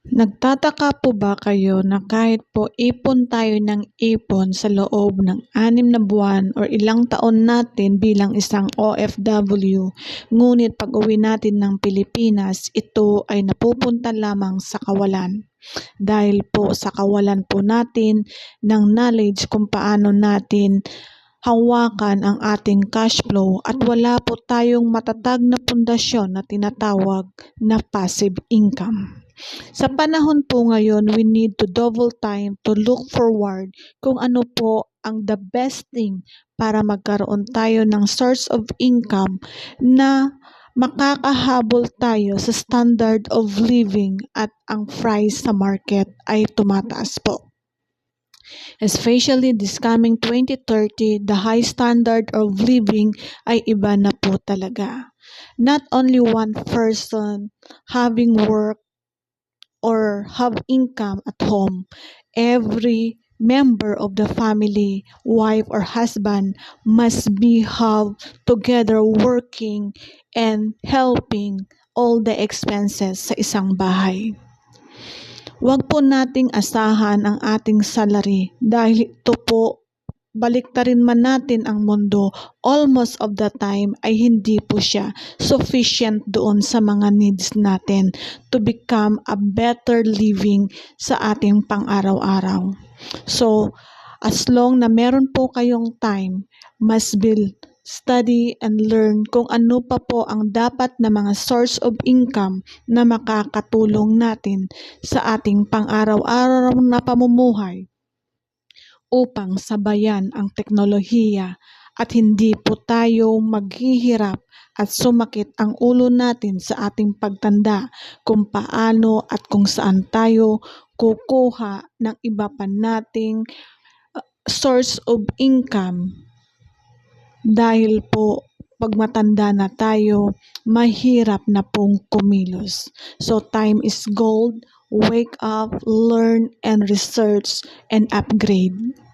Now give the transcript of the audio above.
Nagtataka po ba kayo na kahit po ipon tayo ng ipon sa loob ng 6 na buwan or ilang taon natin bilang isang OFW, ngunit pag-uwi natin ng Pilipinas, ito ay napupunta lamang sa kawalan. Dahil po sa kawalan po natin ng knowledge kung paano natin hawakan ang ating cash flow at wala po tayong matatag na pundasyon na tinatawag na passive income. Sa panahon po ngayon, we need to double time to look forward kung ano po ang the best thing para magkaroon tayo ng source of income na makakahabol tayo sa standard of living at ang price sa market ay tumataas po. Especially this coming 2030, the high standard of living ay iba na po talaga. Not only one person having work or have income at home, every member of the family, wife or husband, must be have together working and helping all the expenses sa isang bahay. Huwag po nating asahan ang ating salary dahil ito po, baliktarin man natin ang mundo, almost of the time ay hindi po siya sufficient doon sa mga needs natin to become a better living sa ating pang-araw-araw. So, as long na meron po kayong time, must build, study and learn kung ano pa po ang dapat na mga source of income na makakatulong natin sa ating pang-araw-araw na pamumuhay upang sabayan ang teknolohiya at hindi po tayo maghihirap at sumakit ang ulo natin sa ating pagtanda kung paano at kung saan tayo kukuha ng iba pa nating source of income dahil po pag matanda na tayo, mahirap na pong kumilos. So time is gold, wake up, learn and research and upgrade.